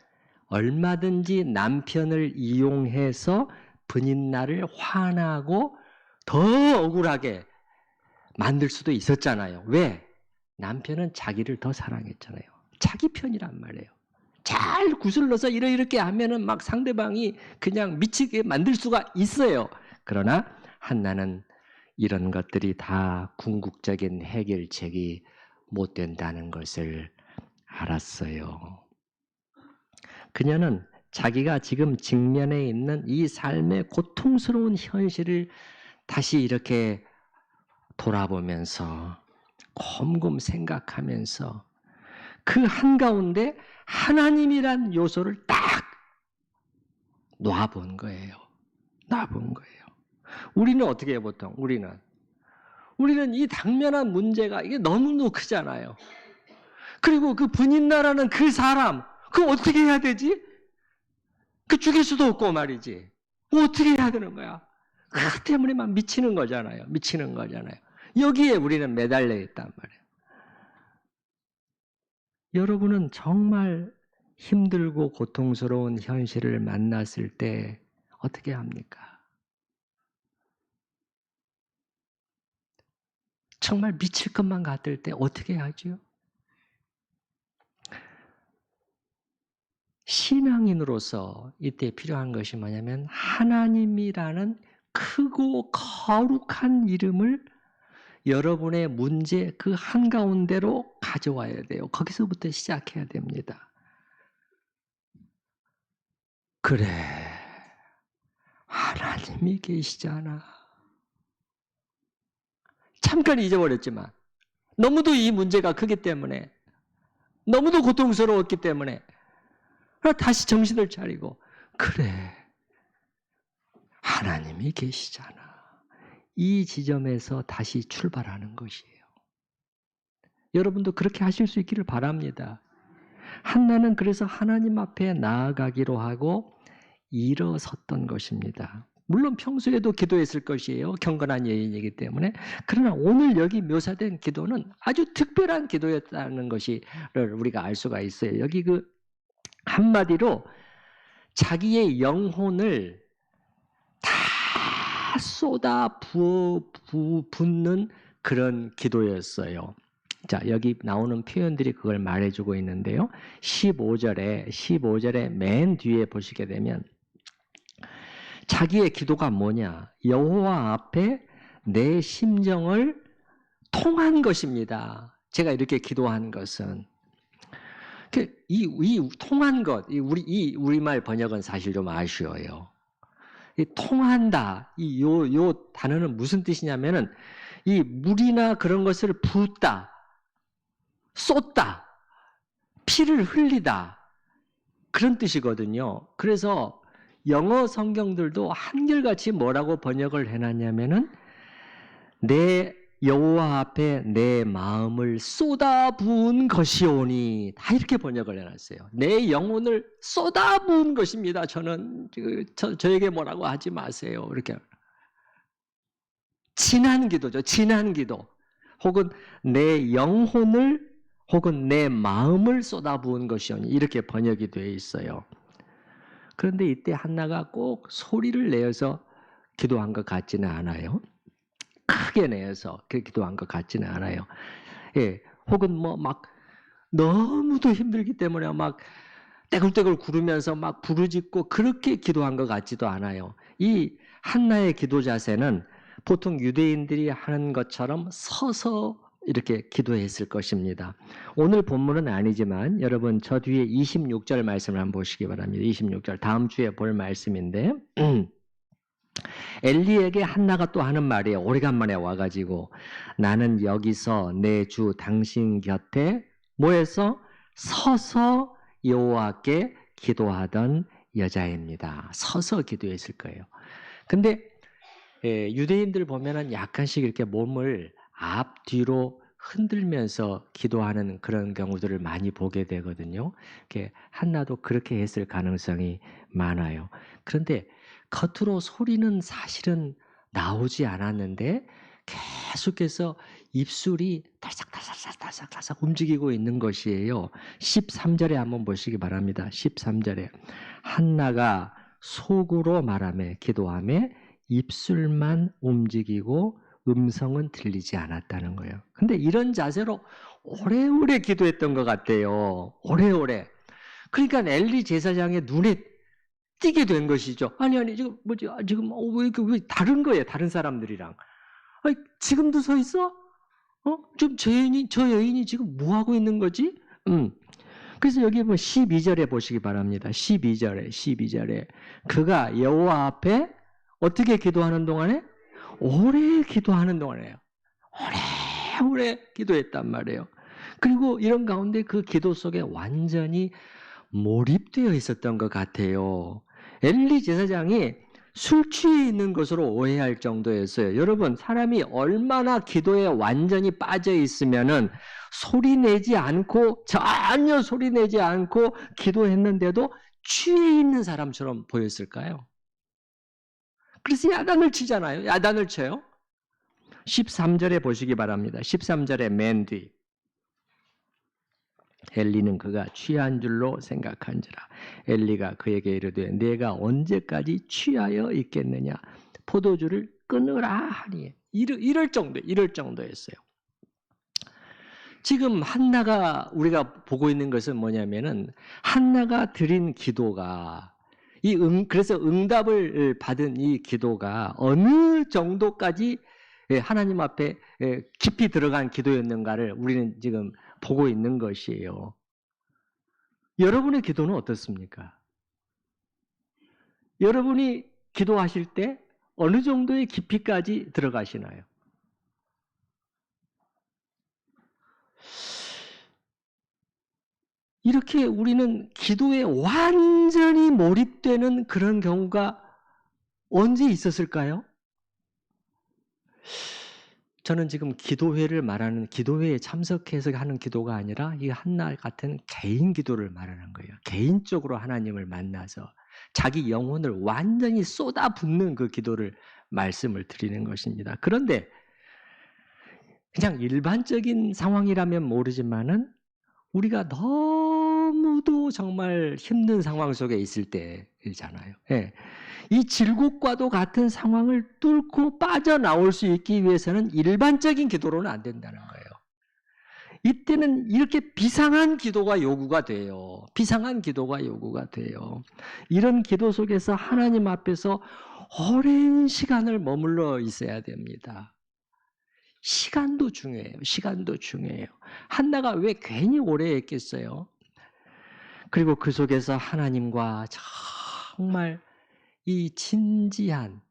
Speaker 2: 얼마든지 남편을 이용해서 분인나를 화나고 더 억울하게 만들 수도 있었잖아요. 왜? 남편은 자기를 더 사랑했잖아요. 자기 편이란 말이에요. 잘 구슬러서 이렇게 하면은 막 상대방이 그냥 미치게 만들 수가 있어요. 그러나 한나는 이런 것들이 다 궁극적인 해결책이 못 된다는 것을 알았어요. 그녀는 자기가 지금 직면해 있는 이 삶의 고통스러운 현실을 다시 이렇게 돌아보면서 곰곰 생각하면서 그 한가운데 하나님이란 요소를 딱 놔본 거예요. 놔본 거예요. 우리는 어떻게 해요, 보통? 우리는 이 당면한 문제가 이게 너무너무 크잖아요. 그리고 그 분인나라는 그 사람, 그거 어떻게 해야 되지? 그 죽일 수도 없고 말이지. 어떻게 해야 되는 거야? 그 때문에 막 미치는 거잖아요. 미치는 거잖아요. 여기에 우리는 매달려 있단 말이에요. 여러분은 정말 힘들고 고통스러운 현실을 만났을 때 어떻게 합니까? 정말 미칠 것만 같을 때 어떻게 하죠? 신앙인으로서 이때 필요한 것이 뭐냐면 하나님이라는 크고 거룩한 이름을 여러분의 문제 그 한가운데로 가져와야 돼요. 거기서부터 시작해야 됩니다. 그래, 하나님이 계시잖아. 잠깐 잊어버렸지만 너무도 이 문제가 크기 때문에, 너무도 고통스러웠기 때문에 다시 정신을 차리고, 그래, 하나님이 계시잖아. 이 지점에서 다시 출발하는 것이에요. 여러분도 그렇게 하실 수 있기를 바랍니다. 한나는 그래서 하나님 앞에 나아가기로 하고 일어섰던 것입니다. 물론 평소에도 기도했을 것이에요. 경건한 여인이기 때문에. 그러나 오늘 여기 묘사된 기도는 아주 특별한 기도였다는 것을 우리가 알 수가 있어요. 여기 그 한마디로 자기의 영혼을 다 쏟아 붓는 그런 기도였어요. 자, 여기 나오는 표현들이 그걸 말해주고 있는데요. 15절에 맨 뒤에 보시게 되면 자기의 기도가 뭐냐? 여호와 앞에 내 심정을 통한 것입니다. 제가 이렇게 기도한 것은 이 통한 것, 이 우리말 번역은 사실 좀 아쉬워요. 이 통한다. 요 단어는 무슨 뜻이냐면은 이 물이나 그런 것을 붓다, 쏟다, 피를 흘리다 그런 뜻이거든요. 그래서 영어 성경들도 한결같이 뭐라고 번역을 해놨냐면은 내 여호와 앞에 내 마음을 쏟아부은 것이오니, 다 이렇게 번역을 해놨어요. 내 영혼을 쏟아부은 것입니다. 저에게 뭐라고 하지 마세요. 이렇게 진한 기도죠. 진한 기도. 혹은 내 영혼을 혹은 내 마음을 쏟아부은 것이오니, 이렇게 번역이 되어 있어요. 그런데 이때 한나가 꼭 소리를 내어서 기도한 것 같지는 않아요. 크게 내어서 기도한 것 같지는 않아요. 예, 혹은 막 너무도 힘들기 때문에 막 떼굴떼굴 구르면서 막 부르짖고 그렇게 기도한 것 같지도 않아요. 이 한나의 기도 자세는 보통 유대인들이 하는 것처럼 서서 이렇게 기도했을 것입니다. 오늘 본문은 아니지만 여러분 저 뒤에 26절 말씀을 한번 보시기 바랍니다. 26절 다음 주에 볼 말씀인데 엘리에게 한나가 또 하는 말이에요. 오래간만에 와가지고 나는 여기서 내 주 당신 곁에 뭐해서 서서 여호와께 기도하던 여자입니다. 서서 기도했을 거예요. 근데 유대인들 보면은 약간씩 이렇게 몸을 앞뒤로 흔들면서 기도하는 그런 경우들을 많이 보게 되거든요. 이렇게 한나도 그렇게 했을 가능성이 많아요. 그런데 겉으로 소리는 사실은 나오지 않았는데 계속해서 입술이 달싹달싹달싹달싹 움직이고 있는 것이에요. 13절에 한번 보시기 바랍니다. 13절에 한나가 속으로 말하며 기도하며 입술만 움직이고 음성은 들리지 않았다는 거예요. 근데 이런 자세로 오래오래 기도했던 것 같아요. 오래오래. 그러니까 엘리 제사장의 눈에 띄게 된 것이죠. 아니 지금 뭐지? 지금 왜 다른 거예요? 다른 사람들이랑. 아니, 지금도 서 있어? 지금 저 여인이 지금 뭐 하고 있는 거지? 그래서 여기 뭐 12절에 보시기 바랍니다. 12절에 그가 여호와 앞에 어떻게 기도하는 동안에 오래 기도하는 동안에요. 오래 기도했단 말이에요. 그리고 이런 가운데 그 기도 속에 완전히 몰입되어 있었던 것 같아요. 엘리 제사장이 술 취해 있는 것으로 오해할 정도였어요. 여러분, 사람이 얼마나 기도에 완전히 빠져 있으면은 소리 내지 않고 전혀 소리 내지 않고 기도했는데도 취해 있는 사람처럼 보였을까요? 그래서 야단을 치잖아요. 야단을 쳐요. 13절에 보시기 바랍니다. 13절에 맨 뒤. 엘리는 그가 취한 줄로 생각한지라. 엘리가 그에게 이르되 내가 언제까지 취하여 있겠느냐. 포도주를 끊으라 하니. 이럴 정도였어요. 지금 한나가 우리가 보고 있는 것은 뭐냐면은 한나가 드린 기도가 그래서 응답을 받은 이 기도가 어느 정도까지 하나님 앞에 깊이 들어간 기도였는가를 우리는 지금 보고 있는 것이에요. 여러분의 기도는 어떻습니까? 여러분이 기도하실 때 어느 정도의 깊이까지 들어가시나요? 이렇게 우리는 기도에 완전히 몰입되는 그런 경우가 언제 있었을까요? 저는 지금 기도회를 말하는 기도회에 참석해서 하는 기도가 아니라 이 한나 같은 개인 기도를 말하는 거예요. 개인적으로 하나님을 만나서 자기 영혼을 완전히 쏟아붓는 그 기도를 말씀을 드리는 것입니다. 그런데 그냥 일반적인 상황이라면 모르지만은 우리가 너무도 정말 힘든 상황 속에 있을 때잖아요. 예. 이 질곡과도 같은 상황을 뚫고 빠져나올 수 있기 위해서는 일반적인 기도로는 안 된다는 거예요. 이때는 이렇게 비상한 기도가 요구가 돼요. 비상한 기도가 요구가 돼요. 이런 기도 속에서 하나님 앞에서 오랜 시간을 머물러 있어야 됩니다. 시간도 중요해요. 시간도 중요해요. 한나가 왜 괜히 오래 했겠어요? 그리고 그 속에서 하나님과 정말 이 진지한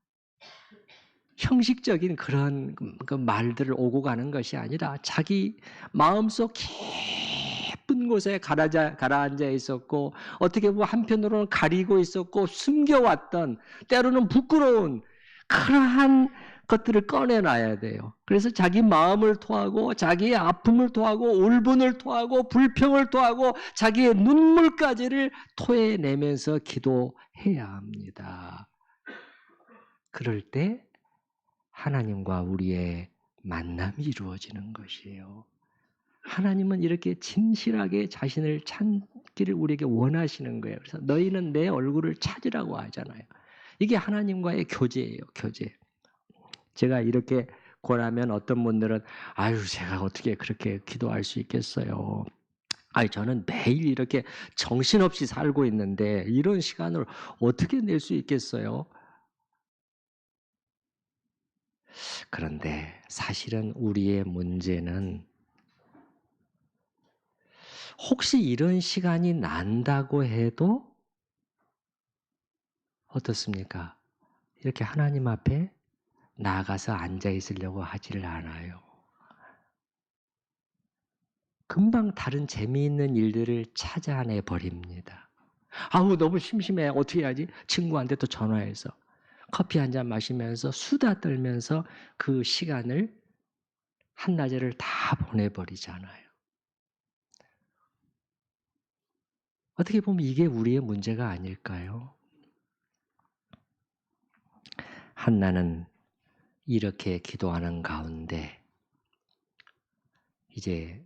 Speaker 2: 형식적인 그런 그 말들을 오고 가는 것이 아니라 자기 마음속 깊은 곳에 가라앉아 있었고 어떻게 보면 한편으로는 가리고 있었고 숨겨왔던 때로는 부끄러운 그러한 것들을 꺼내놔야 돼요. 그래서 자기 마음을 토하고 자기의 아픔을 토하고 울분을 토하고 불평을 토하고 자기의 눈물까지를 토해내면서 기도해야 합니다. 그럴 때 하나님과 우리의 만남이 이루어지는 것이에요. 하나님은 이렇게 진실하게 자신을 찾기를 우리에게 원하시는 거예요. 그래서 너희는 내 얼굴을 찾으라고 하잖아요. 이게 하나님과의 교제예요. 교제. 제가 이렇게 권하면 어떤 분들은 아유 제가 어떻게 그렇게 기도할 수 있겠어요. 아니 저는 매일 이렇게 정신없이 살고 있는데 이런 시간을 어떻게 낼 수 있겠어요? 그런데 사실은 우리의 문제는 혹시 이런 시간이 난다고 해도 어떻습니까? 이렇게 하나님 앞에 나가서 앉아 있으려고 하지를 않아요. 금방 다른 재미있는 일들을 찾아내 버립니다. 아우 너무 심심해. 어떻게 해야지? 친구한테 또 전화해서 커피 한 잔 마시면서 수다 떨면서 그 시간을 한나절을 다 보내버리잖아요. 어떻게 보면 이게 우리의 문제가 아닐까요? 한나는 이렇게 기도하는 가운데 이제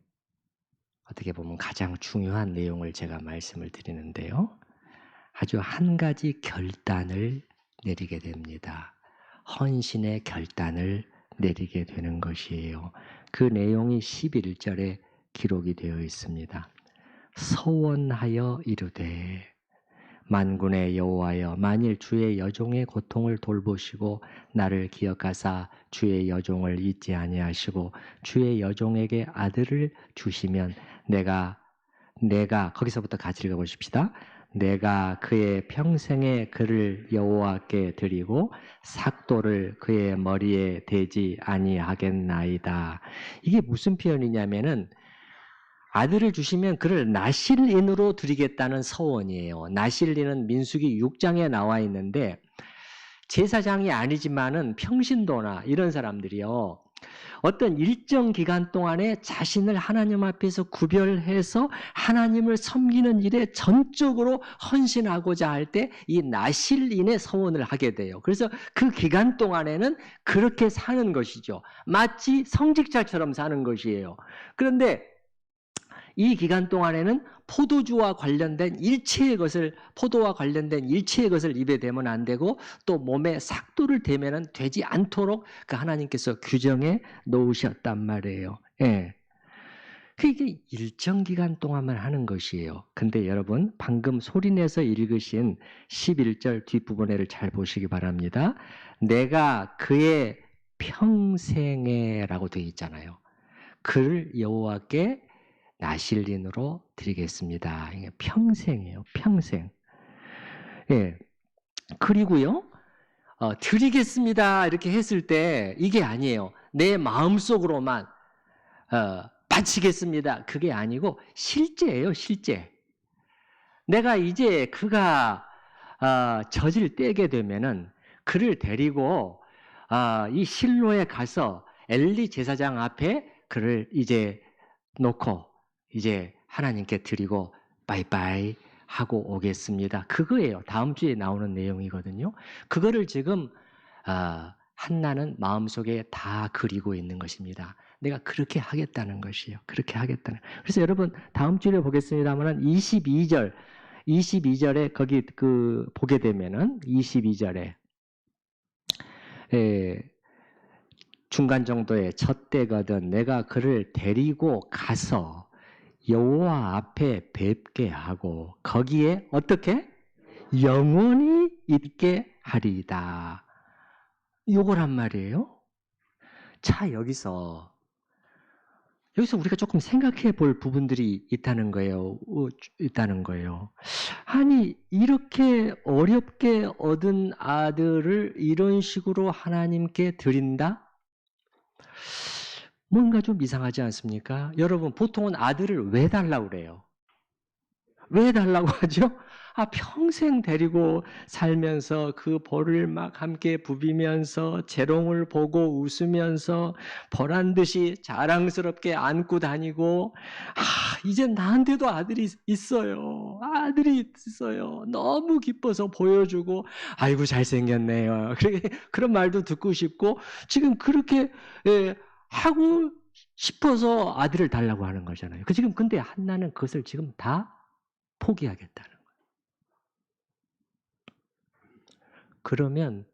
Speaker 2: 어떻게 보면 가장 중요한 내용을 제가 말씀을 드리는데요. 아주 한 가지 결단을 내리게 됩니다. 헌신의 결단을 내리게 되는 것이에요. 그 내용이 11절에 기록이 되어 있습니다. 서원하여 이르되 만군의 여호와여 만일 주의 여종의 고통을 돌보시고 나를 기억하사 주의 여종을 잊지 아니하시고 주의 여종에게 아들을 주시면 내가 거기서부터 같이 읽어보십시다. 내가 그의 평생에 그를 여호와께 드리고 삭도를 그의 머리에 대지 아니하겠나이다. 이게 무슨 표현이냐면은 아들을 주시면 그를 나실인으로 드리겠다는 서원이에요. 나실인은 민수기 6장에 나와 있는데 제사장이 아니지만은 평신도나 이런 사람들이요. 어떤 일정 기간 동안에 자신을 하나님 앞에서 구별해서 하나님을 섬기는 일에 전적으로 헌신하고자 할 때 이 나실인의 서원을 하게 돼요. 그래서 그 기간 동안에는 그렇게 사는 것이죠. 마치 성직자처럼 사는 것이에요. 그런데 이 기간 동안에는 포도와 관련된 일체의 것을 입에 대면 안 되고 또 몸에 삭도를 대면은 되지 않도록 그 하나님께서 규정해 놓으셨단 말이에요. 예. 그게 일정 기간 동안만 하는 것이에요. 근데 여러분 방금 소리내서 읽으신 11절 뒷부분에를 잘 보시기 바랍니다. 내가 그의 평생에라고 되어 있잖아요. 그를 여호와께 나실린으로 드리겠습니다. 이게 평생이에요. 평생. 예. 그리고요. 드리겠습니다. 이렇게 했을 때 이게 아니에요. 내 마음속으로만 바치겠습니다. 그게 아니고 실제예요. 실제. 내가 이제 그가 젖을 떼게 되면은 그를 데리고 이 실로에 가서 엘리 제사장 앞에 그를 이제 놓고 이제 하나님께 드리고 바이바이 하고 오겠습니다. 그거예요. 다음 주에 나오는 내용이거든요. 그거를 지금 한나는 마음속에 다 그리고 있는 것입니다. 내가 그렇게 하겠다는 것이에요. 그렇게 하겠다는. 그래서 여러분 다음 주에 보겠습니다만은 22절에 거기 보게 되면은 22절에 중간 정도의 첫 때거든 내가 그를 데리고 가서 여호와 앞에 뵙게 하고 거기에 어떻게 영원히 있게 하리이다. 요거란 말이에요. 자 여기서 우리가 조금 생각해 볼 부분들이 있다는 거예요. 아니 이렇게 어렵게 얻은 아들을 이런 식으로 하나님께 드린다? 뭔가 좀 이상하지 않습니까? 여러분 보통은 아들을 왜 달라고 그래요? 왜 달라고 하죠? 평생 데리고 살면서 그 벌을 막 함께 부비면서 재롱을 보고 웃으면서 보란 듯이 자랑스럽게 안고 다니고 이제 나한테도 아들이 있어요. 너무 기뻐서 보여주고 아이고 잘생겼네요. 그런 말도 듣고 싶고 지금 그렇게 하고 싶어서 아들을 달라고 하는 거잖아요. 지금 근데 한나는 그것을 지금 다 포기하겠다는 거예요. 그러면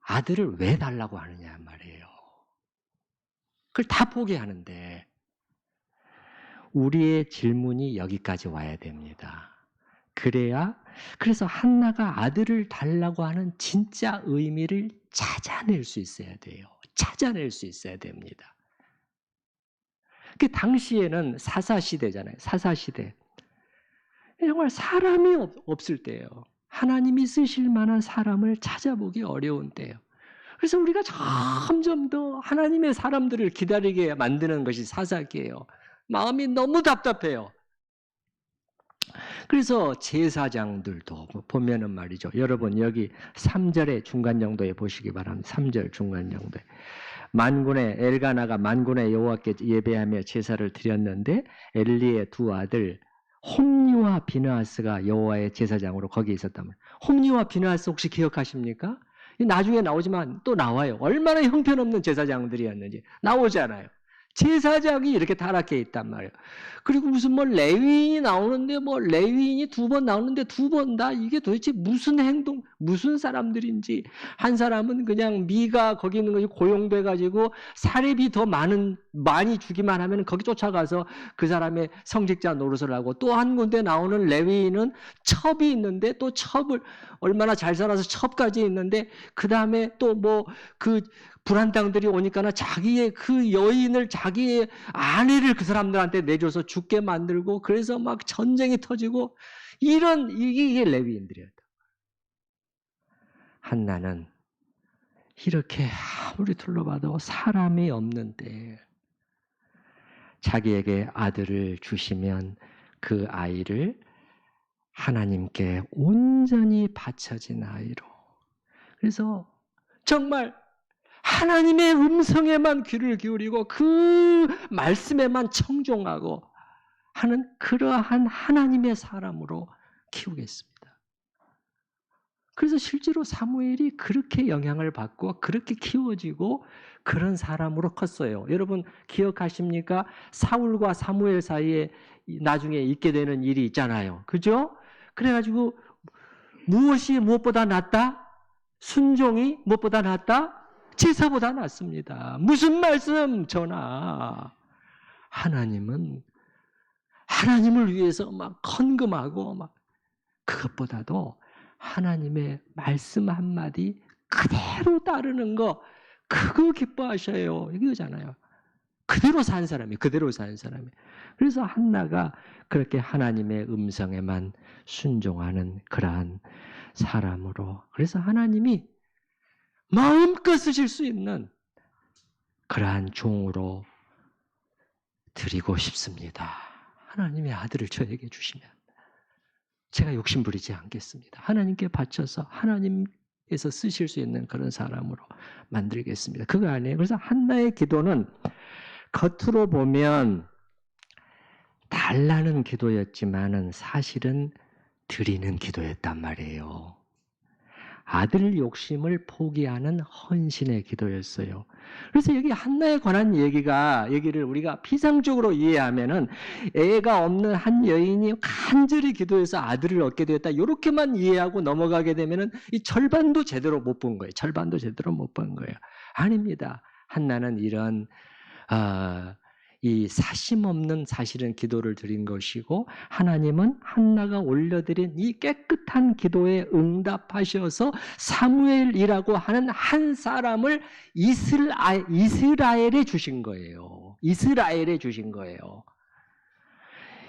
Speaker 2: 아들을 왜 달라고 하느냐 말이에요. 그걸 다 포기하는데 우리의 질문이 여기까지 와야 됩니다. 그래서 한나가 아들을 달라고 하는 진짜 의미를 찾아낼 수 있어야 돼요. 찾아낼 수 있어야 됩니다. 그 당시에는 사사시대잖아요. 사사시대. 정말 사람이 없을 때예요. 하나님이 쓰실 만한 사람을 찾아보기 어려운 때예요. 그래서 우리가 점점 더 하나님의 사람들을 기다리게 만드는 것이 사사기예요. 마음이 너무 답답해요. 그래서 제사장들도 보면은 말이죠. 여러분 여기 3절의 중간 정도에 보시기 바랍니다. 3절 중간 정도에. 만군의 엘가나가 만군의 여호와께 예배하며 제사를 드렸는데 엘리의 두 아들 홈리와 비느하스가 여호와의 제사장으로 거기에 있었단 말이에요. 홈리와 비느하스 혹시 기억하십니까? 나중에 나오지만 또 나와요. 얼마나 형편없는 제사장들이었는지 나오잖아요. 제사장이 이렇게 타락해 있단 말이에요. 그리고 무슨 뭐 레위인이 나오는데 뭐 레위인이 2번 나오는데 2번 다 이게 도대체 무슨 행동, 무슨 사람들인지. 한 사람은 그냥 미가 거기 있는 것이 고용돼 가지고 사례비 더 많이 주기만 하면 거기 쫓아가서 그 사람의 성직자 노릇을 하고, 또 한 군데 나오는 레위인은 첩이 있는데 또 첩을 얼마나 잘 살아서 첩까지 있는데, 그 다음에 또 뭐 그 불안당들이 오니까는 자기의 그 여인을, 자기의 아내를 그 사람들한테 내줘서 죽게 만들고, 그래서 막 전쟁이 터지고, 이게 레위인들이었다. 한나는 이렇게 아무리 둘러봐도 사람이 없는데 자기에게 아들을 주시면 그 아이를 하나님께 온전히 바쳐진 아이로, 그래서 정말 하나님의 음성에만 귀를 기울이고 그 말씀에만 청종하고 하는 그러한 하나님의 사람으로 키우겠습니다. 그래서 실제로 사무엘이 그렇게 영향을 받고 그렇게 키워지고 그런 사람으로 컸어요. 여러분 기억하십니까? 사울과 사무엘 사이에 나중에 있게 되는 일이 있잖아요. 그죠? 그래가지고 무엇이 무엇보다 낫다? 순종이 무엇보다 낫다? 제사보다 낫습니다. 무슨 말씀 전하? 하나님은 하나님을 위해서 막 헌금하고 막, 그것보다도 하나님의 말씀 한마디 그대로 따르는 거, 그거 기뻐하셔요. 이거잖아요. 그대로 산 사람이. 그래서 한나가 그렇게 하나님의 음성에만 순종하는 그러한 사람으로, 그래서 하나님이 마음껏 쓰실 수 있는 그러한 종으로 드리고 싶습니다. 하나님의 아들을 저에게 주시면 제가 욕심부리지 않겠습니다. 하나님께 바쳐서 하나님께서 쓰실 수 있는 그런 사람으로 만들겠습니다. 그거 아니에요. 그래서 한나의 기도는 겉으로 보면 달라는 기도였지만은 사실은 드리는 기도였단 말이에요. 아들 욕심을 포기하는 헌신의 기도였어요. 그래서 여기 한나에 관한 얘기를 우리가 피상적으로 이해하면은 애가 없는 한 여인이 간절히 기도해서 아들을 얻게 되었다, 이렇게만 이해하고 넘어가게 되면은 이 절반도 제대로 못 본 거예요. 아닙니다. 한나는 이런 이 사심 없는 사실은 기도를 드린 것이고, 하나님은 한나가 올려드린 이 깨끗한 기도에 응답하셔서 사무엘이라고 하는 한 사람을 이스라엘에 주신 거예요.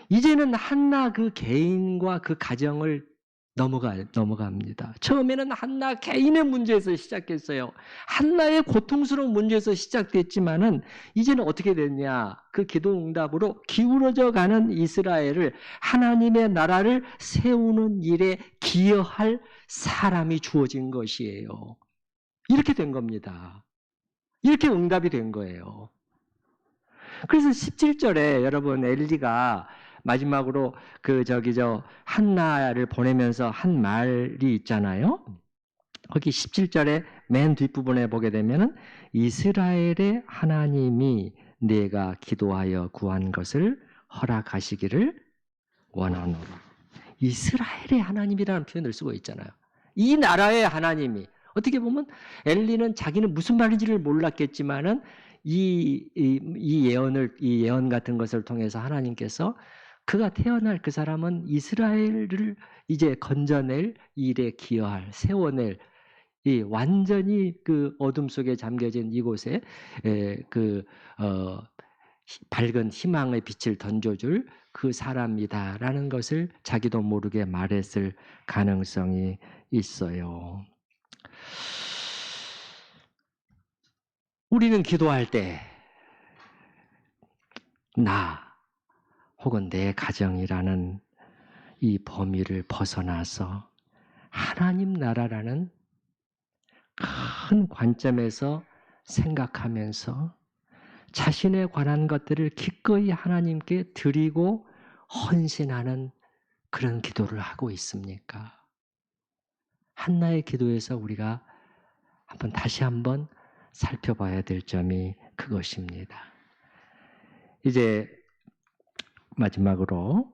Speaker 2: 이제는 한나 그 개인과 그 가정을 넘어갑니다. 처음에는 한나 개인의 문제에서 시작했어요. 한나의 고통스러운 문제에서 시작됐지만은 이제는 어떻게 됐냐? 그 기도 응답으로 기울어져 가는 이스라엘을, 하나님의 나라를 세우는 일에 기여할 사람이 주어진 것이에요. 이렇게 된 겁니다. 이렇게 응답이 된 거예요. 그래서 17절에 여러분 엘리가 마지막으로 한나를 보내면서 한 말이 있잖아요. 거기 17절에 맨 뒷부분에 보게 되면은 이스라엘의 하나님이 내가 기도하여 구한 것을 허락하시기를 원하노라. 이스라엘의 하나님이라는 표현을 쓰고 있잖아요. 이 나라의 하나님이, 어떻게 보면 엘리는 자기는 무슨 말인지를 몰랐겠지만은 이 예언 같은 것을 통해서 하나님께서 그가 태어날 그 사람은 이스라엘을 이제 건져낼 일에 기여할, 세워낼, 이 완전히 그 어둠 속에 잠겨진 이곳에 밝은 희망의 빛을 던져줄 그 사람이다라는 것을 자기도 모르게 말했을 가능성이 있어요. 우리는 기도할 때 나 혹은 내 가정이라는 이 범위를 벗어나서 하나님 나라라는 큰 관점에서 생각하면서 자신에 관한 것들을 기꺼이 하나님께 드리고 헌신하는 그런 기도를 하고 있습니까? 한나의 기도에서 우리가 다시 한번 살펴봐야 될 점이 그것입니다. 이제 마지막으로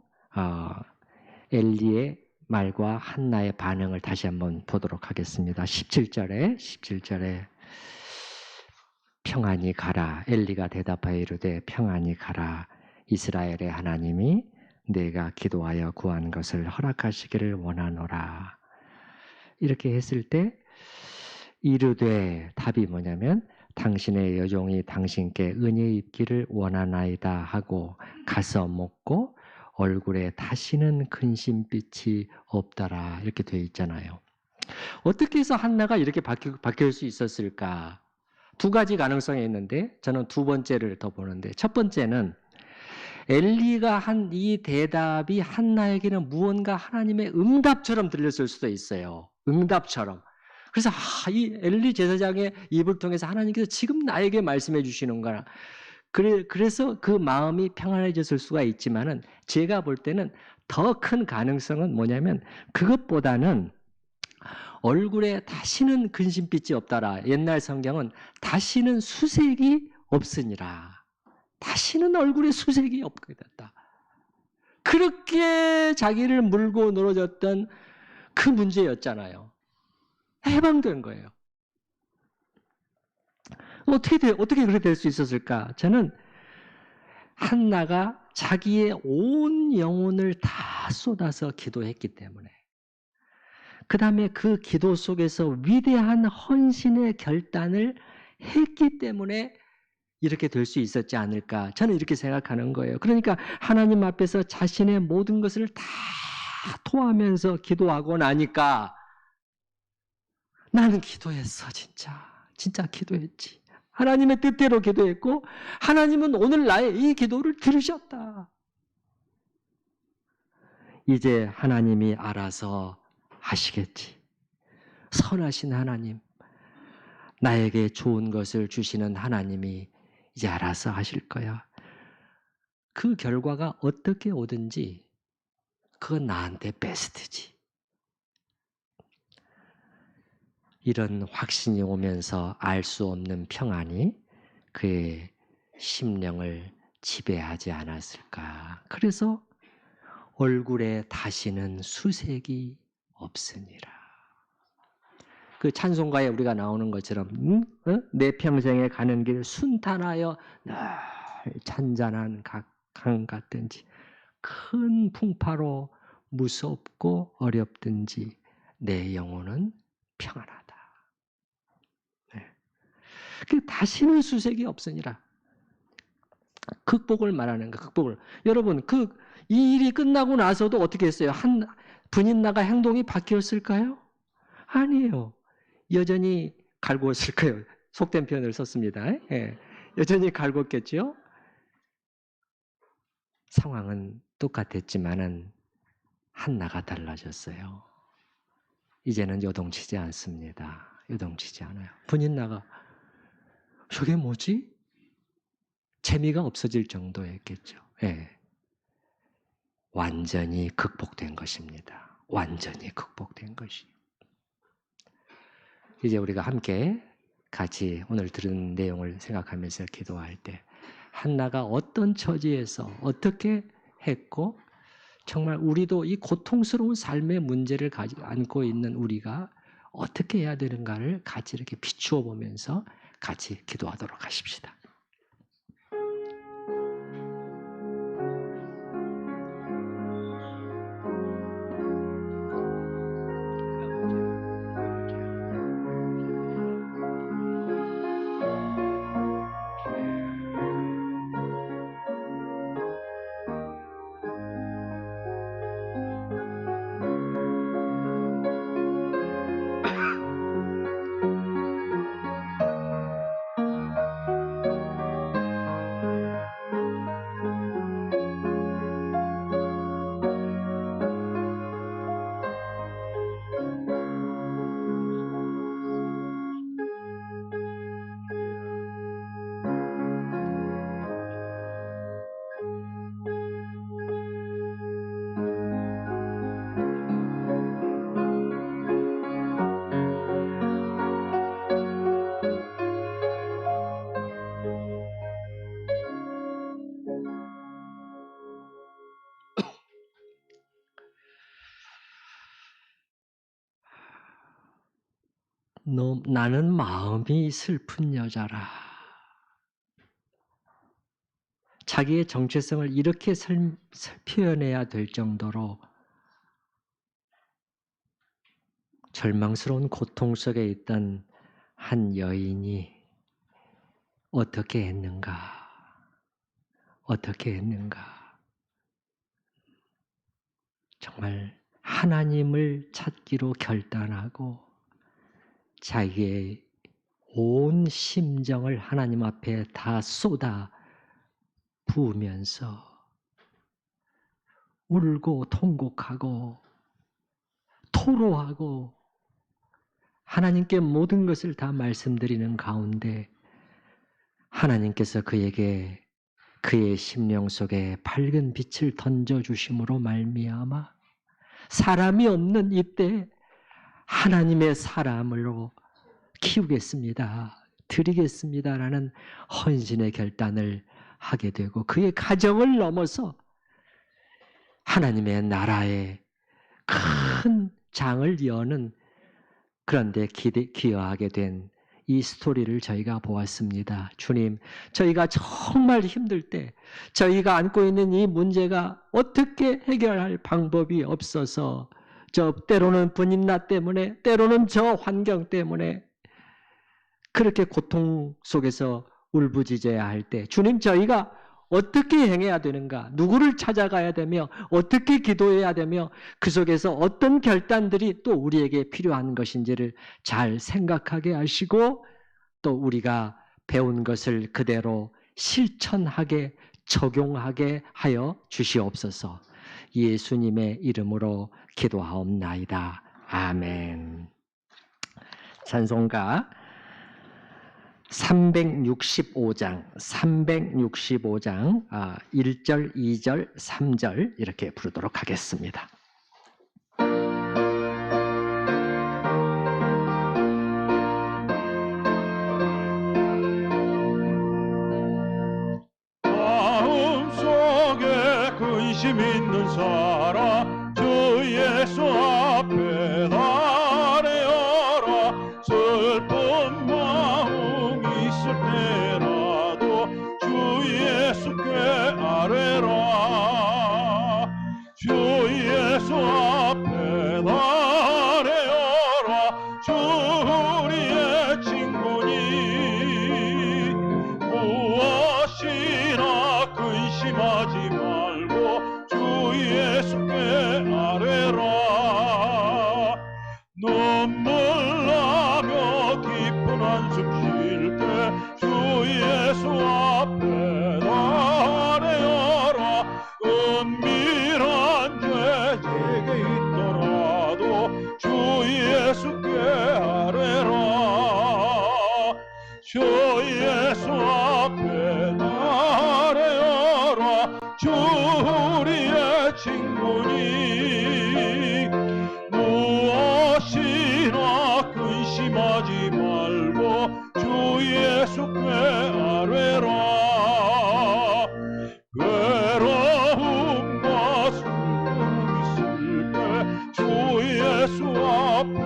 Speaker 2: 엘리의 말과 한나의 반응을 다시 한번 보도록 하겠습니다. 17절에 평안히 가라. 엘리가 대답하여 이르되 평안히 가라. 이스라엘의 하나님이 내가 기도하여 구한 것을 허락하시기를 원하노라. 이렇게 했을 때 이르되 답이 뭐냐면 당신의 여종이 당신께 은혜 입기를 원하나이다 하고 가서 먹고 얼굴에 다시는 근심빛이 없더라. 이렇게 되어 있잖아요. 어떻게 해서 한나가 이렇게 바뀔 수 있었을까? 두 가지 가능성이 있는데 저는 두 번째를 더 보는데, 첫 번째는 엘리가 한 이 대답이 한나에게는 무언가 하나님의 응답처럼 들렸을 수도 있어요. 응답처럼. 그래서 이 엘리 제사장의 입을 통해서 하나님께서 지금 나에게 말씀해 주시는구나. 그래서 그 마음이 평안해졌을 수가 있지만은 제가 볼 때는 더 큰 가능성은 뭐냐면 그것보다는 얼굴에 다시는 근심빛이 없다라. 옛날 성경은 다시는 수색이 없으니라. 다시는 얼굴에 수색이 없게 됐다. 그렇게 자기를 물고 늘어졌던 그 문제였잖아요. 해방된 거예요. 어떻게 그렇게 될 수 있었을까? 저는 한나가 자기의 온 영혼을 다 쏟아서 기도했기 때문에, 그 다음에 그 기도 속에서 위대한 헌신의 결단을 했기 때문에 이렇게 될 수 있었지 않을까. 저는 이렇게 생각하는 거예요. 그러니까 하나님 앞에서 자신의 모든 것을 다 토하면서 기도하고 나니까 나는 기도했어. 진짜 기도했지. 하나님의 뜻대로 기도했고 하나님은 오늘 나의 이 기도를 들으셨다. 이제 하나님이 알아서 하시겠지. 선하신 하나님, 나에게 좋은 것을 주시는 하나님이 이제 알아서 하실 거야. 그 결과가 어떻게 오든지 그건 나한테 베스트지. 이런 확신이 오면서 알 수 없는 평안이 그의 심령을 지배하지 않았을까. 그래서 얼굴에 다시는 수색이 없으니라. 그 찬송가에 우리가 나오는 것처럼 내 평생에 가는 길 순탄하여 늘 잔잔한 강 같든지 큰 풍파로 무섭고 어렵든지 내 영혼은 평안하다. 네. 다시는 수색이 없으니라. 극복을 말하는 거, 극복을. 여러분, 이 일이 끝나고 나서도 어떻게 했어요? 분인나가 행동이 바뀌었을까요? 아니에요. 여전히 갈구었을 거예요. 속된 표현을 썼습니다. 예. 여전히 갈구었겠죠? 상황은 똑같았지만은 한나가 달라졌어요. 이제는 요동치지 않습니다. 요동치지 않아요. 분인나가 저게 뭐지? 재미가 없어질 정도였겠죠. 예. 완전히 극복된 것입니다. 완전히 극복된 것이. 이제 우리가 함께 같이 오늘 들은 내용을 생각하면서 기도할 때 한나가 어떤 처지에서 어떻게 했고 정말 우리도 이 고통스러운 삶의 문제를 안고 있는 우리가 어떻게 해야 되는가를 같이 이렇게 비추어 보면서 같이 기도하도록 하십시다. 나는 마음이 슬픈 여자라. 자기의 정체성을 이렇게 표현해야 될 정도로 절망스러운 고통 속에 있던 한 여인이 어떻게 했는가? 어떻게 했는가? 정말 하나님을 찾기로 결단하고 자기의 온 심정을 하나님 앞에 다 쏟아 부으면서 울고 통곡하고 토로하고 하나님께 모든 것을 다 말씀드리는 가운데 하나님께서 그에게 그의 심령 속에 밝은 빛을 던져주심으로 말미암아 사람이 없는 이때 하나님의 사람으로 키우겠습니다. 드리겠습니다라는 헌신의 결단을 하게 되고 그의 가정을 넘어서 하나님의 나라의 큰 장을 여는 그런 데 기여하게 된 이 스토리를 저희가 보았습니다. 주님, 저희가 정말 힘들 때 저희가 안고 있는 이 문제가 어떻게 해결할 방법이 없어서 때로는 분인나 때문에 때로는 저 환경 때문에 그렇게 고통 속에서 울부짖어야 할 때 주님, 저희가 어떻게 행해야 되는가? 누구를 찾아가야 되며 어떻게 기도해야 되며 그 속에서 어떤 결단들이 또 우리에게 필요한 것인지를 잘 생각하게 하시고 또 우리가 배운 것을 그대로 실천하게 적용하게 하여 주시옵소서. 예수님의 이름으로 기도하옵나이다. 아멘. 찬송가 365장 1절, 2절, 3절 이렇게 부르도록 하겠습니다.
Speaker 3: 마음속에 근심 있는 사람 주 예수 앞에 아뢰어라. 슬픈 마음 있을 때라도 주 예수께 아뢰라. 주 예수 앞에 아뢰어라. 주 우리의 친구니 무엇이나 근심하지 말고 주 예수께 아뢰라. 눈물 나며 깊은 한숨 쉴 때 주 예수 앞에 아뢰어라. 은밀한 죄 제게 있더라도 주 예수께 아뢰라. 주 예수 앞에 아뢰어라. 주 우리의 친구니 무엇이나 근심하지 말고 주 예수께 아뢰라. 괴로움과 슬픔 있을 때 주 예수 앞에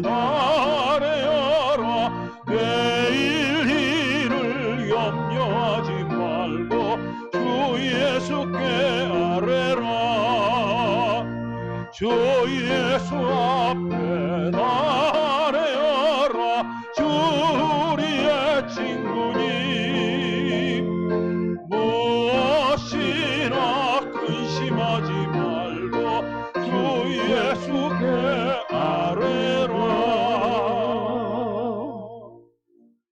Speaker 3: 아뢰어라. 내일 일을 염려하지 말고 주 예수께 아뢰라. 주 예수 앞에